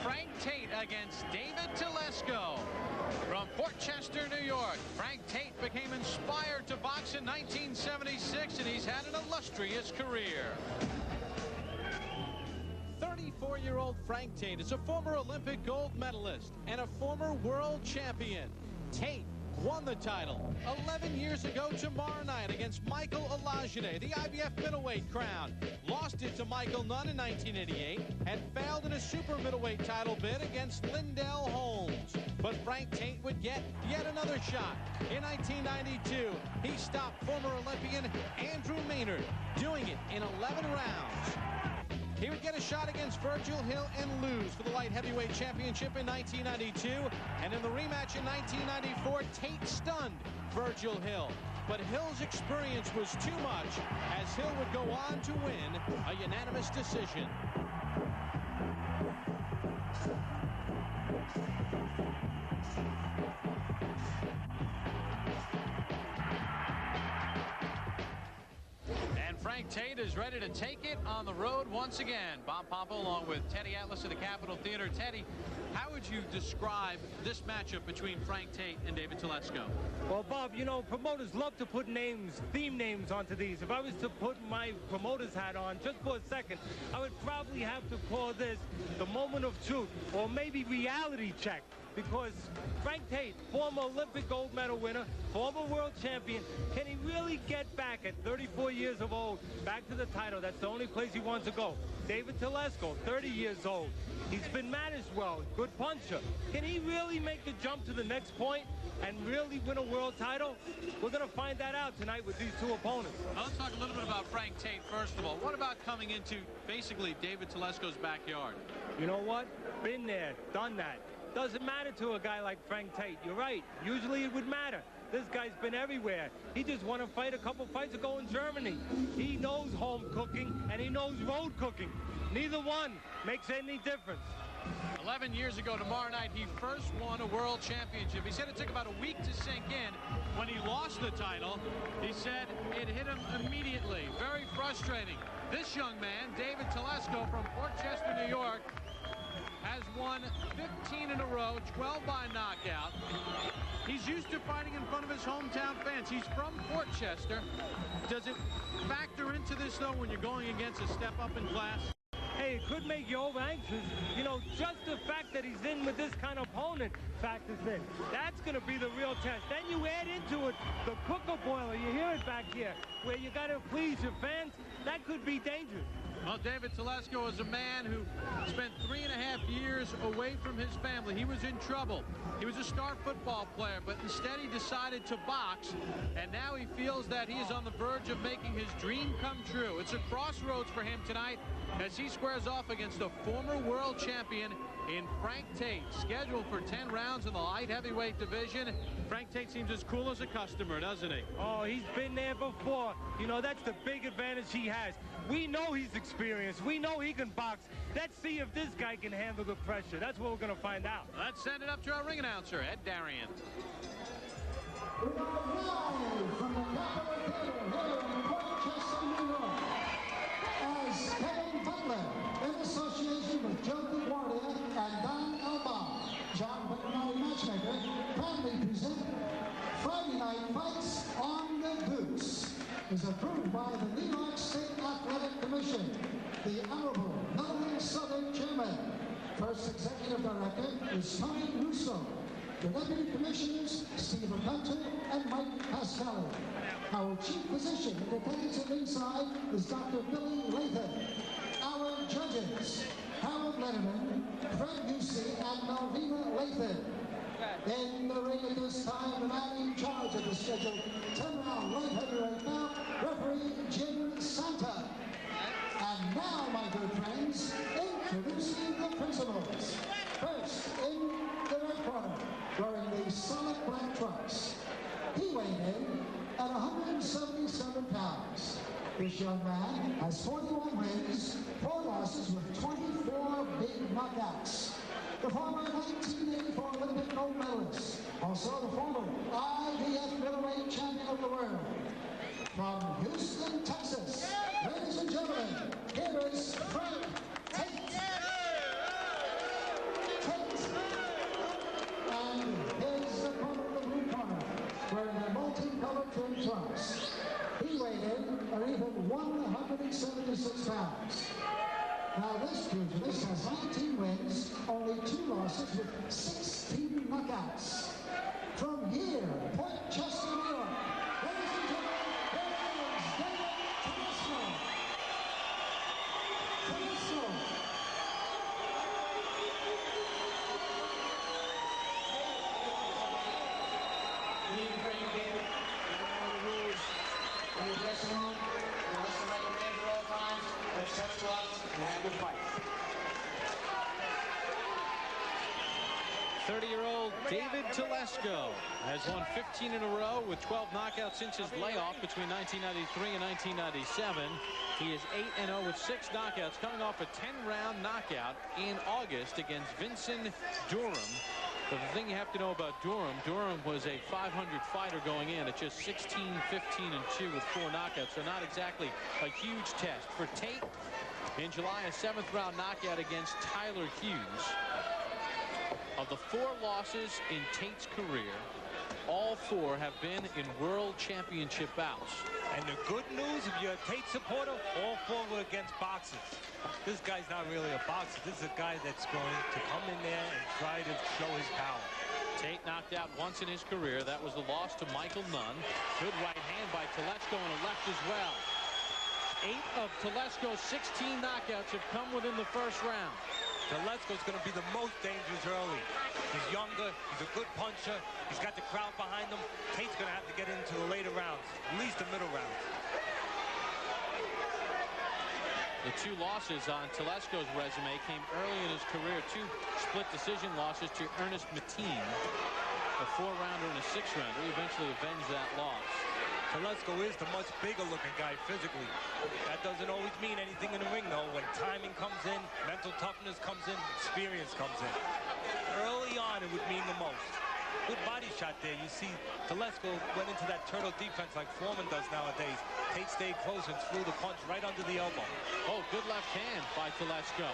Frank Tate against David Telesco. From Fort Chester, New York, Frank Tate became inspired to box in 1976, and he's had an illustrious career. 34-year-old Frank Tate is a former Olympic gold medalist and a former world champion. Tate won the title 11 years ago tomorrow night against Michael Olajide, the IBF middleweight crown. Lost it to Michael Nunn in 1988 and failed in a super middleweight title bid against Lindell Holmes. But Frank Tate would get yet another shot. In 1992, he stopped former Olympian Andrew Maynard, doing it in 11 rounds. He would get a shot against Virgil Hill and lose for the light heavyweight championship in 1992. And in the rematch in 1994, Tate stunned Virgil Hill. But Hill's experience was too much, as Hill would go on to win a unanimous decision. Frank Tate is ready to take it on the road once again. Bob Pompa along with Teddy Atlas of the Capitol Theater. Teddy, how would you describe this matchup between Frank Tate and David Telesco? Well, Bob, you know, promoters love to put names, theme names onto these. If I was to put my promoter's hat on just for a second, I would probably have to call this the moment of truth, or maybe reality check. Because Frank Tate, former Olympic gold medal winner, former world champion, can he really get back at 34 years of old, back to the title? That's the only place he wants to go. David Telesco, 30 years old. He's been managed well, good puncher. Can he really make the jump to the next point and really win a world title? We're going to find that out tonight with these two opponents. Now let's talk a little bit about Frank Tate first of all. What about coming into basically David Telesco's backyard? You know what? Been there, done that. Doesn't matter to a guy like Frank Tate. You're right. Usually it would matter. This guy's been everywhere. He just won a fight a couple fights ago in Germany. He knows home cooking and he knows road cooking. Neither one makes any difference. 11 years ago tomorrow night, he first won a world championship. He said it took about a week to sink in. When he lost the title, he said it hit him immediately. Very frustrating. This young man, David Telesco from Fort Chester, New York, has won 15 in a row, 12 by knockout. He's used to fighting in front of his hometown fans. He's from Fort Chester. Does it factor into this, though, when you're going against a step up in class? Hey, it could make you over-anxious. You know, just the fact that he's in with this kind of opponent factors in. That's going to be the real test. Then you add into it the cooker boiler. You hear it back here, where you got to please your fans. That could be dangerous. Well, David Telesco is a man who spent 3.5 years away from his family. He was in trouble. He was a star football player, but instead he decided to box, and now he feels that he is on the verge of making his dream come true. It's a crossroads for him tonight as he squares off against a former world champion in Frank Tate, scheduled for 10 rounds in the light heavyweight division. Frank Tate seems as cool as a customer, doesn't he? Oh, he's been there before. You know, that's the big advantage he has. We know he's experienced. We know he can box. Let's see if this guy can handle the pressure. That's what we're going to find out. Let's send it up to our ring announcer, Ed Darian. We are live from the Capitol Theater here in Fort Chester, New York, as Kevin Butler, in association with Joe LaGuardia and Don Elba, John Whitney matchmaker, proudly present Friday Night Fights on the Deuce. Is approved by the New York State Athletic Commission, the Honorable Melvin Southern Chairman. First Executive Director is Tony Russo. The Deputy Commissioners, Steve Hunter and Mike Pascali. Our Chief Physician in attendance at ringside is Dr. Billy Lathan. Our judges, Harold Letterman, Fred Busey, and Malvina Lathan. In the ring at this time, the man in charge of the schedule, 10-round light heavyweight bout, referee Jim Santa. And now, my good friends, introducing the principals. First, in the red corner, wearing the solid black trunks. He weighed in at 177 pounds. This young man has 41 wins, 4 losses with 24 big knockouts. The former 1984 Olympic gold medalist, also the former IBF middleweight champion of the world. From Houston, Texas, ladies and gentlemen, here is Frank Tate. Tim Truss. He weighed in at even 176 pounds. Now this cruiserweight has 19 wins, only 2 losses with 16 knockouts. From here, Portchester, New York, ladies and gentlemen, here is David Telesco. Telesco. In your dressing room, you listen like a man at all times. Let's touch gloves and have a good fight. 30-year-old David Telesco has won 15 in a row with 12 knockouts since his layoff between 1993 and 1997. He is 8-0 with 6 knockouts, coming off a 10-round knockout in August against Vincent Durham. But the thing you have to know about Durham was a 500 fighter going in at just 16, 15, and 2 with 4 knockouts. So not exactly a huge test. For Tate, in July, a 7th-round knockout against Tyler Hughes. Of the 4 losses in Tate's career, all 4 have been in World Championship bouts. And the good news, if you're a Tate supporter, all 4 were against boxers. This guy's not really a boxer. This is a guy that's going to come in there and try to show his power. Tate knocked out once in his career. That was the loss to Michael Nunn. Good right hand by Telesco and a left as well. 8 of Telesco's 16 knockouts have come within the first round. Telesco's going to be the most dangerous early. He's younger. He's a good puncher. He's got the crowd behind him. Tate's going to have to get into the later rounds, at least the middle rounds. The 2 losses on Telesco's resume came early in his career. 2 split decision losses to Ernest Mateen, a 4-rounder and a 6-rounder. He eventually avenged that loss. Telesco is the much bigger looking guy physically. That doesn't always mean anything in the ring, though. When timing comes in, mental toughness comes in, experience comes in. Early on, it would mean the most. Good body shot there. You see, Telesco went into that turtle defense like Foreman does nowadays. Tate stayed close and threw the punch right under the elbow. Oh, good left hand by Telesco. Well,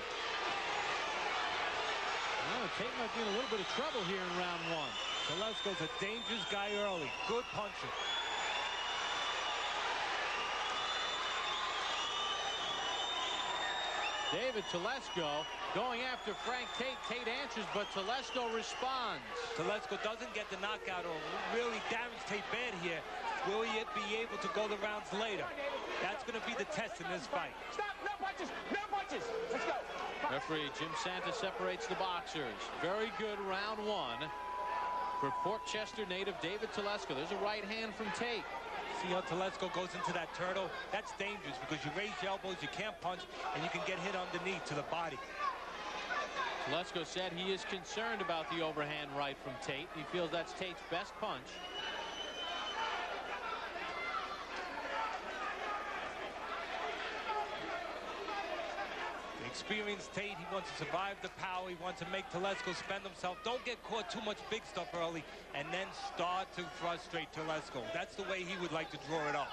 Tate might be in a little bit of trouble here in round 1. Telesco's a dangerous guy early. Good puncher. David Telesco going after Frank Tate. Tate answers, but Telesco responds. Telesco doesn't get the knockout or really damage Tate bad here. Will he be able to go the rounds later? That's going to be the test in this fight. Stop! No punches! No punches! Let's go! Referee Jim Santa separates the boxers. Very good round 1 for Portchester native David Telesco. There's a right hand from Tate. See how Telesco goes into that turtle? That's dangerous because you raise your elbows, you can't punch, and you can get hit underneath to the body. Telesco said he is concerned about the overhand right from Tate. He feels that's Tate's best punch. Experienced Tate, he wants to survive the power. He wants to make Telesco spend himself. Don't get caught too much big stuff early and then start to frustrate Telesco. That's the way he would like to draw it up.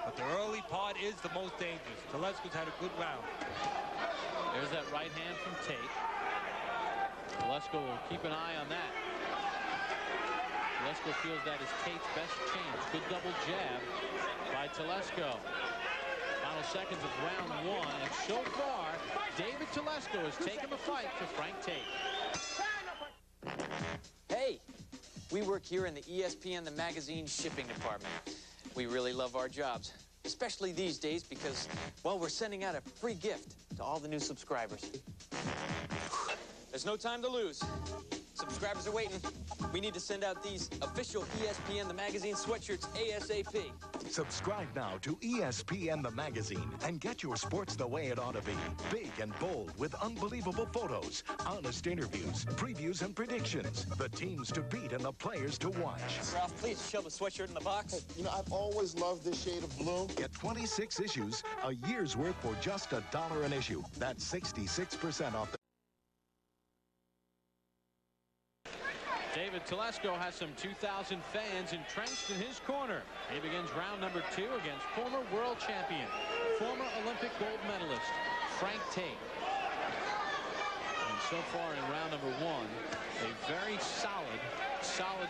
But the early part is the most dangerous. Telesco's had a good round. There's that right hand from Tate. Telesco will keep an eye on that. Telesco feels that is Tate's best chance. Good double jab by Telesco. Final seconds of round 1, and so far, David Telesco has taken the fight to Frank Tate. Hey, we work here in the ESPN, the magazine shipping department. We really love our jobs, especially these days because, well, we're sending out a free gift to all the new subscribers. There's no time to lose. Subscribers are waiting. We need to send out these official ESPN the Magazine sweatshirts ASAP. Subscribe now to ESPN the Magazine and get your sports the way it ought to be. Big and bold with unbelievable photos, honest interviews, previews and predictions, the teams to beat and the players to watch. Ralph, please shove a sweatshirt in the box. Hey, you know, I've always loved this shade of blue. Get 26 issues, a year's worth for just $1 an issue. That's 66% off the... David Telesco has some 2,000 fans entrenched in his corner. He begins round number 2 against former world champion, former Olympic gold medalist, Frank Tate. And so far in round number 1, a very solid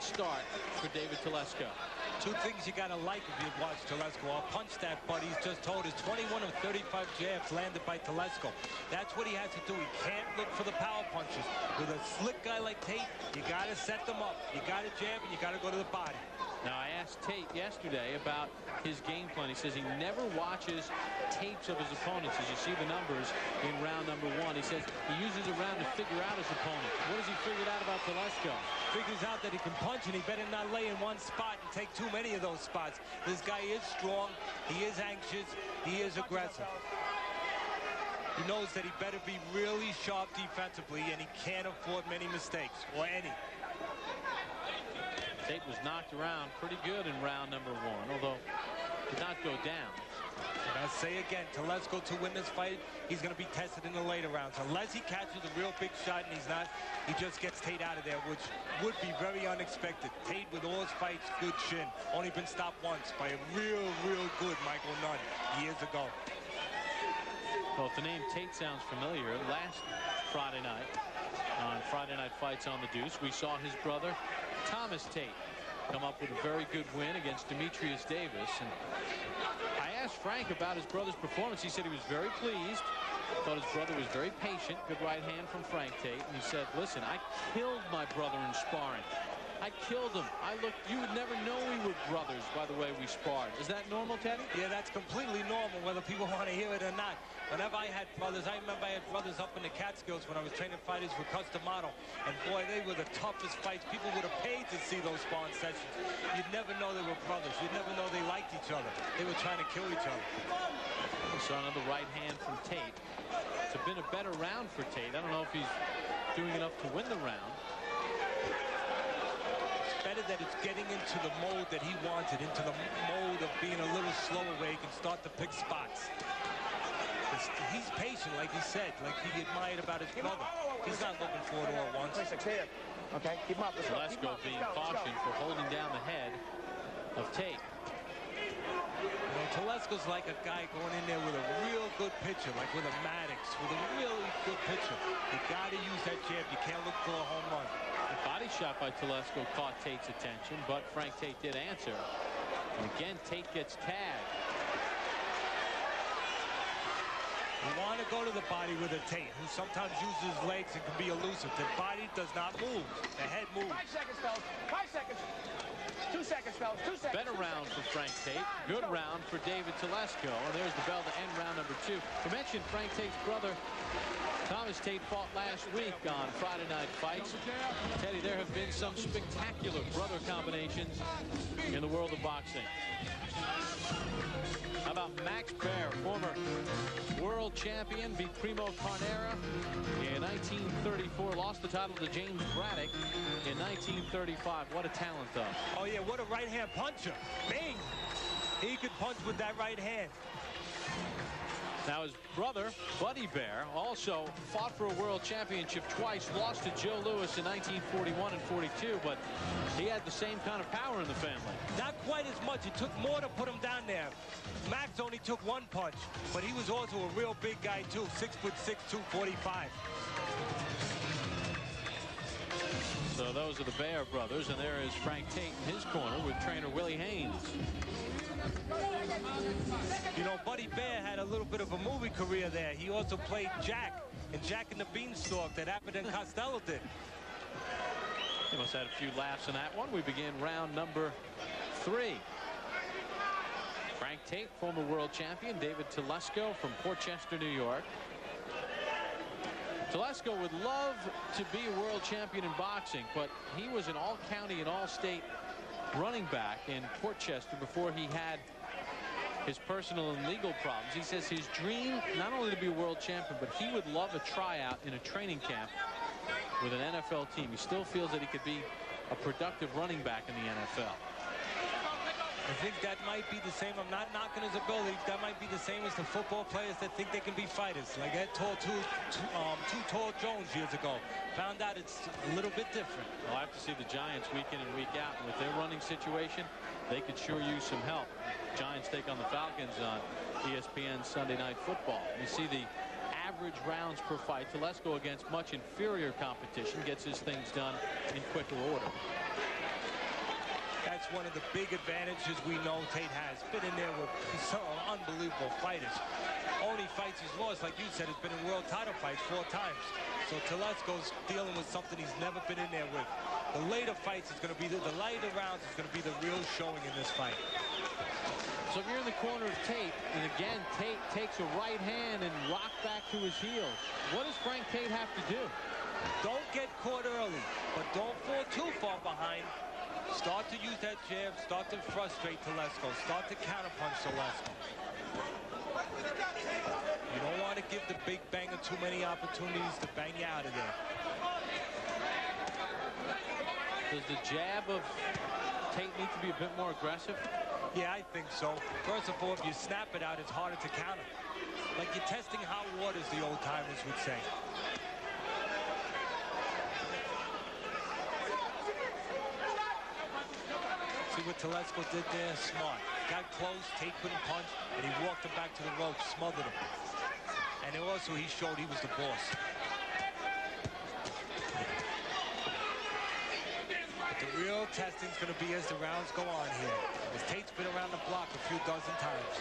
start for David Telesco. Two things you got to like if you watch Telesco. I'll punch that, but he's just told us 21 of 35 jabs landed by Telesco. That's what he has to do. He can't look for the power punches. With a slick guy like Tate, you got to set them up. You got to jab and you got to go to the body. Now, I asked Tate yesterday about his game plan. He says he never watches tapes of his opponents. As you see the numbers in round number 1, he says he uses a round to figure out his opponent. What has he figured out about Telesco? Figures out that he can punch and he better not lay in one spot and take too many of those spots. This guy is strong. He is anxious. He is aggressive. He knows that he better be really sharp defensively, and he can't afford many mistakes, or any. Tate was knocked around pretty good in round number 1, although did not go down. And I'll say again, Telesco, to win this fight, he's going to be tested in the later rounds. Unless he catches a real big shot, and he's not, he just gets Tate out of there, which would be very unexpected. Tate, with all his fights, good chin. Only been stopped once by a real good Michael Nunn years ago. Well, if the name Tate sounds familiar, last Friday night, on Friday Night Fights on the Deuce, we saw his brother Thomas Tate come up with a very good win against Demetrius Davis. And I asked Frank about his brother's performance. He said he was very pleased. Thought his brother was very patient. Good right hand from Frank Tate. And he said, listen, I killed my brother in sparring. I killed him. You would never know we were brothers by the way we sparred. Is that normal, Teddy? Yeah, that's completely normal, whether people want to hear it or not. Whenever I had brothers, I remember I had brothers up in the Catskills when I was training fighters for Custom Model. And boy, they were the toughest fights. People would have paid to see those sparring sessions. You'd never know they were brothers. You'd never know they liked each other. They were trying to kill each other. We saw another right hand from Tate. It's been a better round for Tate. I don't know if he's doing enough to win the round. Better that it's getting into the mode that he wanted, into the mode of being a little slower where he can start to pick spots. He's patient, like he said, like he admired about his brother. He's not looking for it all at once. Okay, keep him up. Telesco being cautioned for holding down the head of Tate. You know, Telesco's like a guy going in there with a real good pitcher, like with a Maddox, with a really good pitcher. You got to use that jab. You can't look for a home run. The body shot by Telesco caught Tate's attention, but Frank Tate did answer. And again, Tate gets tagged. You want to go to the body with a Tate, who sometimes uses his legs and can be elusive. The body does not move. The head moves. 5 seconds, fellas. 5 seconds. 2 seconds, fellas. 2 seconds. Better round for Frank Tate. Good round for David Telesco. And there's the bell to end round number 2. We mentioned Frank Tate's brother, Thomas Tate, fought last week on Friday Night Fights. Teddy, there have been some spectacular brother combinations in the world of boxing. How about Max Baer, former world champion, beat Primo Carnera in 1934, lost the title to James Braddock in 1935. What a talent, though. Oh, yeah, what a right-hand puncher. Bing! He could punch with that right hand. Now, his brother, Buddy Baer, also fought for a world championship twice, lost to Joe Louis in 1941 and 42, but he had the same kind of power in the family. Not quite as much. It took more to put him down there. Max only took one punch, but he was also a real big guy, too. 6'6", 245. So those are the Baer brothers, and there is Frank Tate in his corner with trainer Willie Haynes. You know, Buddy Baer had a little bit of a movie career there. He also played Jack in Jack and the Beanstalk that Abbott and Costello did. He must have had a few laughs in that one. We begin round number 3. Frank Tate, former world champion. David Telesco from Port Chester, New York. Telesco would love to be a world champion in boxing, but he was an all-county and all-state running back in Port Chester before he had his personal and legal problems. He says his dream, not only to be a world champion, but he would love a tryout in a training camp with an NFL team. He still feels that he could be a productive running back in the NFL. I think that might be the same. I'm not knocking his ability. That might be the same as the football players that think they can be fighters. Like that Tall Jones years ago. Found out it's a little bit different. I'll have to see the Giants week in and week out. And with their running situation, they could sure use some help. Giants take on the Falcons on ESPN Sunday Night Football. You see the average rounds per fight. Telesco against much inferior competition gets his things done in quicker order. That's one of the big advantages we know Tate has. Been in there with some unbelievable fighters. Only fights he's lost, like you said, has been in world title fights 4 times. So Telesco's dealing with something he's never been in there with. The later fights is going to be the lighter rounds is going to be the real showing in this fight. So if you're in the corner of Tate, and again, Tate takes a right hand and rock back to his heels. What does Frank Tate have to do? Don't get caught early, but don't fall too far behind. Start to use that jab, start to frustrate Telesco, start to counterpunch Telesco. You don't want to give the big banger too many opportunities to bang you out of there. Does the jab of Tate need to be a bit more aggressive? Yeah, I think so. First of all, if you snap it out, it's harder to counter. Like you're testing hot waters, the old timers would say. See what Telesco did there? Smart. Got close, Tate couldn't punch, and he walked him back to the rope, smothered him. And also he showed he was the boss. But the real testing's going to be as the rounds go on here. As Tate's been around the block a few dozen times.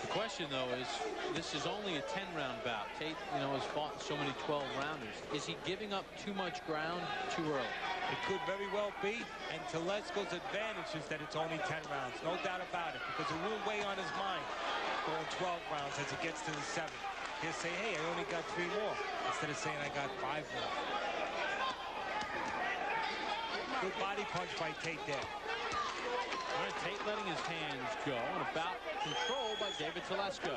The question, though, is this is only a 10-round bout. Tate, has fought so many 12-rounders. Is he giving up too much ground too early? It could very well be, and Telesco's advantage is that it's only 10 rounds. No doubt about it, because it will weigh on his mind going 12 rounds as he gets to the 7th. He'll say, hey, I only got 3 more, instead of saying I got 5 more. Good body punch by Tate there. All right, Tate letting his hands go, and a bout controlled by David Telesco.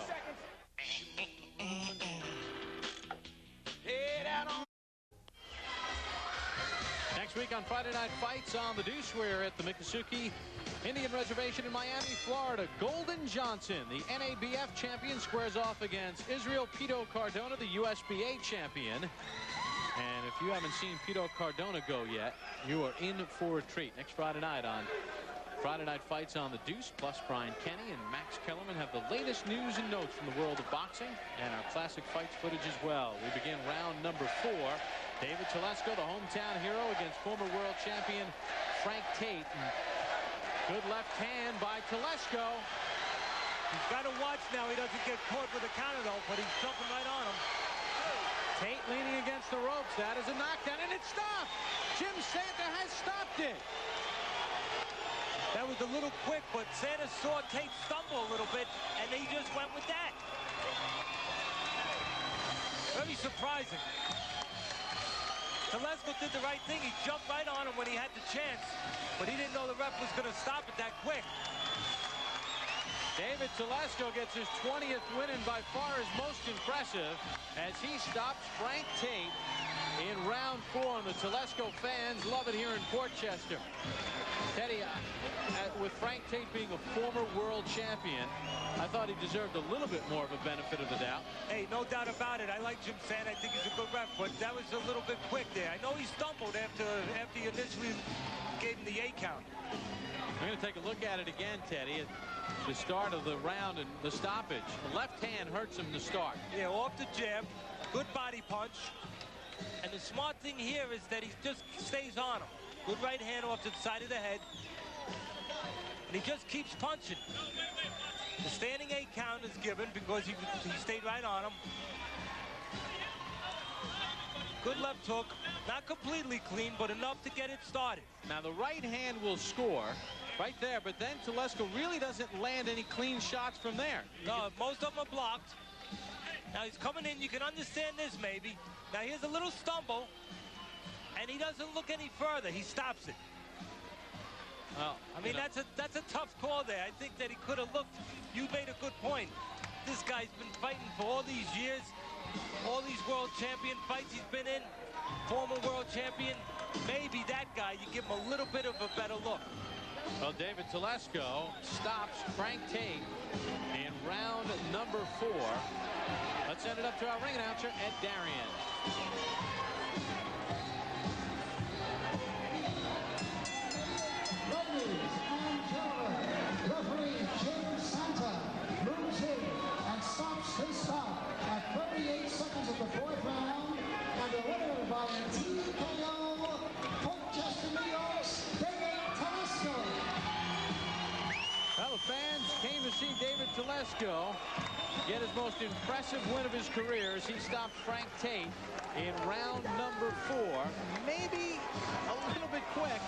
Next week on Friday Night Fights on the Deuce, we're at the Miccosukee Indian Reservation in Miami, Florida. Golden Johnson, the NABF champion, squares off against Israel Pito Cardona, the USBA champion. And if you haven't seen Pito Cardona go yet, you are in for a treat. Next Friday night on Friday Night Fights on the Deuce, plus Brian Kenny and Max Kellerman have the latest news and notes from the world of boxing and our classic fights footage as well. We begin round number 4. David Telesco, the hometown hero, against former world champion Frank Tate. And good left hand by Telesco. He's got to watch now he doesn't get caught with a counter, though, but he's jumping right on him. Tate leaning against the ropes. That is a knockdown, and it stopped. Jim Santa has stopped it. That was a little quick, but Santa saw Tate stumble a little bit, and he just went with that. Very surprising. Telesco did the right thing. He jumped right on him when he had the chance, but he didn't know the ref was going to stop it that quick. David Telesco gets his 20th win, and by far his most impressive, as he stops Frank Tate in round 4. And the Telesco fans love it here in Port Chester. Teddy, with Frank Tate being a former world champion, I thought he deserved a little bit more of a benefit of the doubt. Hey, no doubt about it. I like Jim Santa. I think he's a good ref, but that was a little bit quick there. I know he stumbled after he initially gave him the A count. We're going to take a look at it again, Teddy, at the start of the round and the stoppage. The left hand hurts him to start. Yeah, off the jab, good body punch. And the smart thing here is that he just stays on him. Good right hand off to the side of the head. And he just keeps punching. The standing A count is given because he stayed right on him. Good left hook. Not completely clean, but enough to get it started. Now, the right hand will score right there, but then Telesco really doesn't land any clean shots from there. No, most of them are blocked. Now, he's coming in. You can understand this, maybe. Now, here's a little stumble, and he doesn't look any further. He stops it. Well, I mean, that's a tough call there. I think that he could have looked. You made a good point. This guy's been fighting for all these years, all these world champion fights he's been in, former world champion. Maybe that guy, you give him a little bit of a better look. Well, David Telesco stops Frank Tate in round number 4. Let's send it up to our ring announcer, Ed Darian. Referee Jim Santa moves in and stops his bout at 38 seconds of the 4th round, and eliminated by most impressive win of his career as he stopped Frank Tate in round number 4. Maybe a little bit quick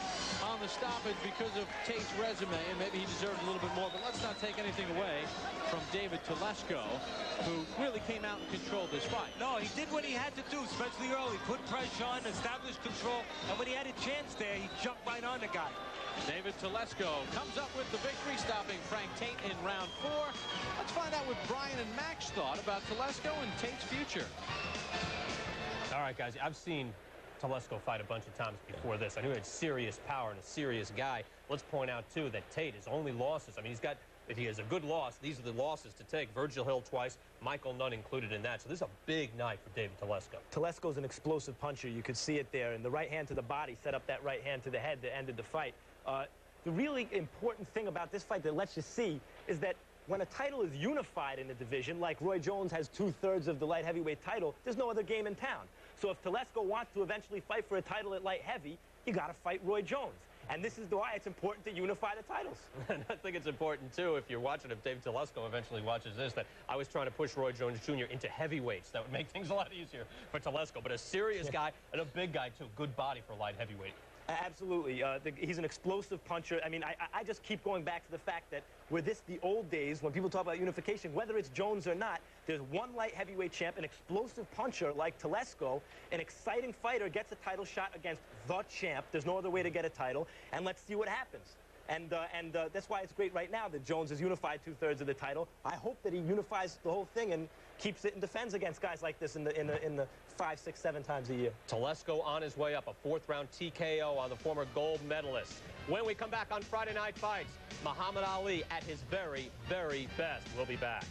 on the stoppage because of Tate's resume, and maybe he deserved a little bit more, but let's not take anything away from David Telesco, who really came out and controlled this fight. No, he did what he had to do, especially early. Put pressure on, established control, and when he had a chance there, he jumped right on the guy. David Telesco comes up with the victory, stopping Frank Tate in round 4. Let's find out what Brian and Max thought about Telesco and Tate's future. All right, guys, I've seen Telesco fight a bunch of times before this. I knew he had serious power and a serious guy. Let's point out, too, that Tate, his only losses, I mean, if he has a good loss, these are the losses to take. Virgil Hill twice, Michael Nunn included in that. So this is a big night for David Telesco. Telesco's an explosive puncher. You could see it there. And the right hand to the body set up that right hand to the head that ended the fight. The really important thing about this fight that lets you see is that when a title is unified in a division, like Roy Jones has 2/3 of the light heavyweight title, there's no other game in town. So if Telesco wants to eventually fight for a title at light heavy, you got to fight Roy Jones. And this is why it's important to unify the titles. And I think it's important, too, if you're watching, if David Telesco eventually watches this, that I was trying to push Roy Jones Jr. into heavyweights. That would make things a lot easier for Telesco. But a serious guy and a big guy, too. Good body for light heavyweight. Absolutely. He's an explosive puncher. I mean, I just keep going back to the fact that were this the old days, when people talk about unification, whether it's Jones or not, there's one light heavyweight champ, an explosive puncher like Telesco, an exciting fighter gets a title shot against the champ. There's no other way to get a title, and let's see what happens. And that's why it's great right now that Jones has unified 2/3 of the title. I hope that he unifies the whole thing and keeps it and defends against guys like this in the 5, 6, 7 times a year. Telesco on his way up, a 4th-round TKO on the former gold medalist. When we come back on Friday Night Fights, Muhammad Ali at his very, very best. We'll be back.